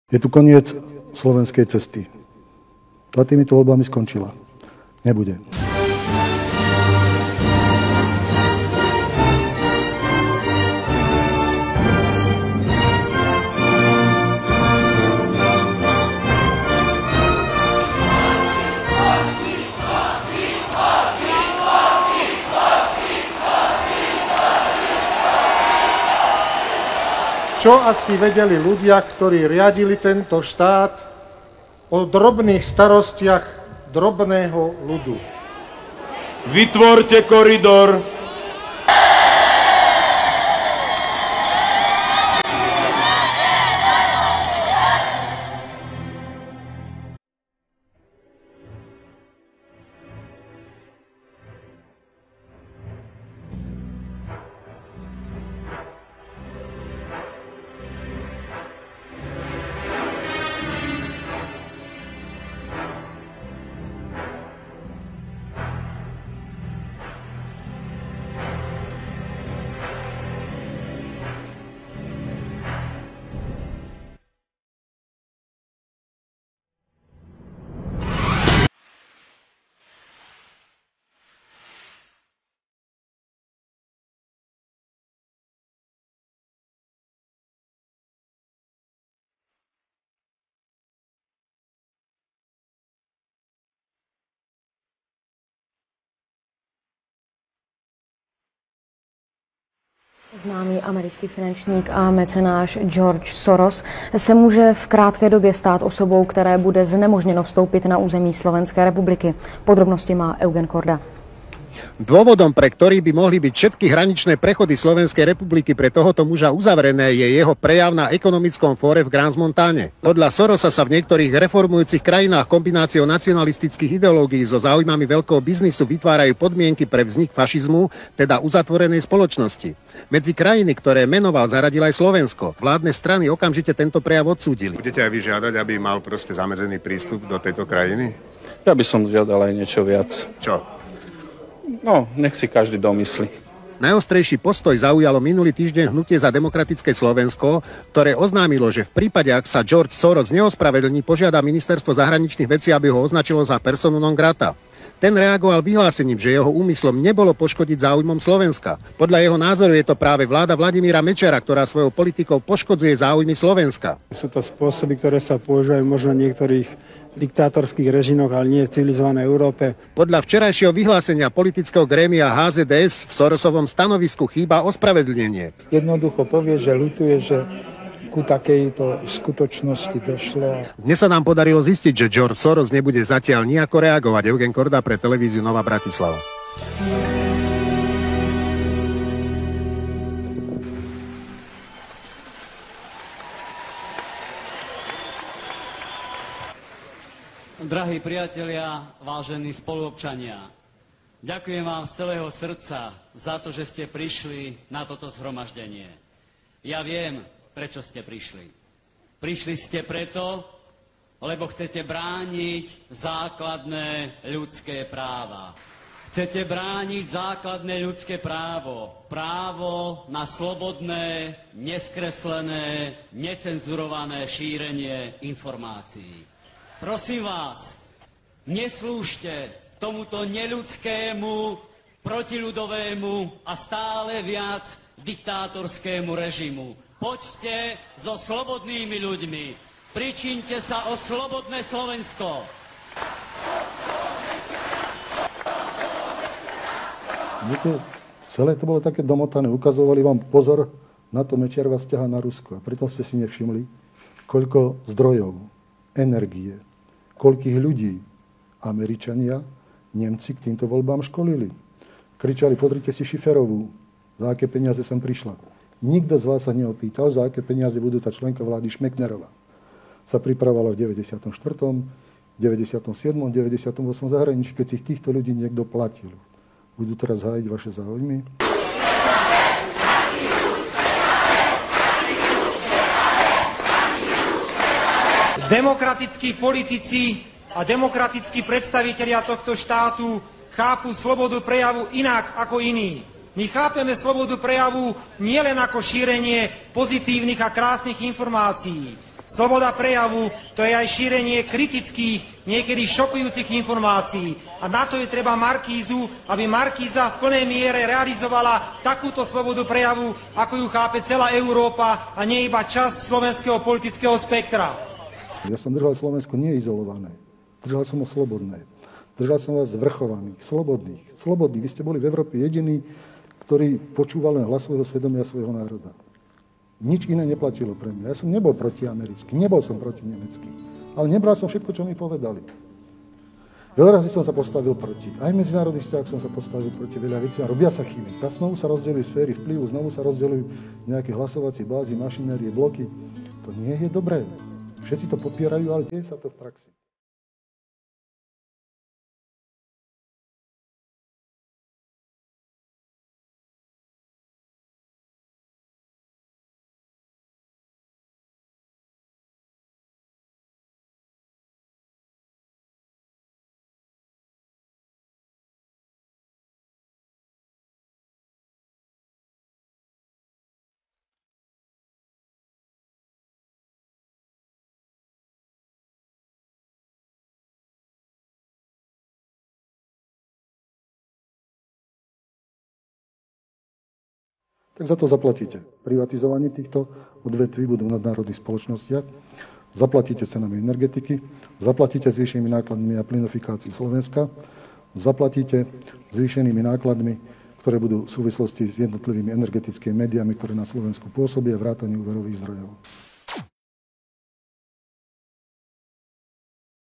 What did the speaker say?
Je tu koniec slovenskej cesty. Tá týmito voľbami skončila. Nebude. Čo asi vedeli ľudia, ktorí riadili tento štát o drobných starostiach drobného ľudu? Vytvorte koridor. Známý americký finančník a mecenáš George Soros se může v krátké době stát osobou, které bude znemožněno vstoupit na území Slovenské republiky. Podrobnosti má Eugen Korda. Dôvodom, pre ktorý by mohli byť všetky hraničné prechody Slovenskej republiky pre tohoto muža uzavrené, je jeho prejav na ekonomickom fóre v Crans-Montáne. Podľa Sorosa sa v niektorých reformujúcich krajinách kombináciou nacionalistických ideológií so záujmami veľkého biznisu vytvárajú podmienky pre vznik fašizmu, teda uzatvorenej spoločnosti. Medzi krajiny, ktoré menoval, zaradil aj Slovensko. Vládne strany okamžite tento prejav odsúdili. Budete aj vy žiadať, aby mal proste zamedzený prístup do tejto krajiny? Ja by som žiadal aj niečo viac. Čo? No, nech si každý domyslí. Najostrejší postoj zaujalo minulý týždeň Hnutie za demokratické Slovensko, ktoré oznámilo, že v prípade, ak sa George Soros neospravedlní, požiada ministerstvo zahraničných vecí, aby ho označilo za personu non grata. Ten reagoval vyhlásením, že jeho úmyslom nebolo poškodiť záujmom Slovenska. Podľa jeho názoru je to práve vláda Vladimíra Mečera, ktorá svojou politikou poškodzuje záujmy Slovenska. Sú to spôsoby, ktoré sa používajú možno v niektorých diktátorských režimoch, ale nie v civilizovanej Európe. Podľa včerajšieho vyhlásenia politického grémia HZDS v Sorosovom stanovisku chýba ospravedlnenie. Jednoducho povie, že ľutuje, že ku takejto skutočnosti došlo. Dnes sa nám podarilo zistiť, že George Soros nebude zatiaľ nijako reagovať. Eugen Korda pre televíziu Nová Bratislava. Drahí priatelia, vážení spoluobčania, ďakujem vám z celého srdca za to, že ste prišli na toto zhromaždenie. Ja viem, prečo ste prišli. Prišli ste preto, lebo chcete brániť základné ľudské práva. Chcete brániť základné ľudské právo. Právo na slobodné, neskreslené, necenzurované šírenie informácií. Prosím vás, neslúžte tomuto neľudskému, protiľudovému a stále viac diktátorskému režimu. Poďte so slobodnými ľuďmi. Pričíňte sa o slobodné Slovensko. Celé to bolo také domotané. Ukazovali vám pozor na to, Mečiar vás ťahá na Rusko. A preto ste si nevšimli, koľko zdrojov, energie, koľkých ľudí Američania, Nemci k týmto voľbám školili. Kričali, pozrite si Šiferovú, za aké peniaze sem prišla. Nikto z vás sa neopýtal, za aké peniaze budú tá členka vlády Šmeknerová. Sa pripravovala v 94., 97., 98. zahraničí, keď si týchto ľudí niekto platil. Budú teraz hájiť vaše záujmy? Demokratickí politici a demokratickí predstavitelia tohto štátu chápu slobodu prejavu inak ako iní. My chápeme slobodu prejavu nielen ako šírenie pozitívnych a krásnych informácií. Sloboda prejavu to je aj šírenie kritických, niekedy šokujúcich informácií. A na to je treba Markízu, aby Markíza v plnej miere realizovala takúto slobodu prejavu, ako ju chápe celá Európa a nie iba časť slovenského politického spektra. Ja som držal Slovensko nie izolované. Držal som ho slobodné. Držal som vás zvrchovaných, slobodných. Slobodných. Vy ste boli v Európe jediní, ktorí počúvali hlas svojho svedomia, svojho národa. Nič iné neplatilo pre mňa. Ja som nebol protiamerický, nebol som protinemecký. Ale nebral som všetko, čo mi povedali. Veľa razy som sa postavil proti. Aj v medzinárodných vzťahoch som sa postavil proti veľa vecí a robia sa chyby. A znovu sa rozdeľujú sféry vplyvu, znovu sa rozdeľujú nejaké hlasovacie bázy, mašinérie, bloky. To nie je dobré. Všetci to popierajú, ale deje sa to v praxi. Tak za to zaplatíte. Privatizovanie týchto odvetví budú v nadnárodných spoločnostiach, zaplatíte cenami energetiky, zaplatíte zvýšenými nákladmi na plynofikáciu Slovenska, zaplatíte zvýšenými nákladmi, ktoré budú v súvislosti s jednotlivými energetickými médiami, ktoré na Slovensku pôsobia, vrátane úverových zdrojov.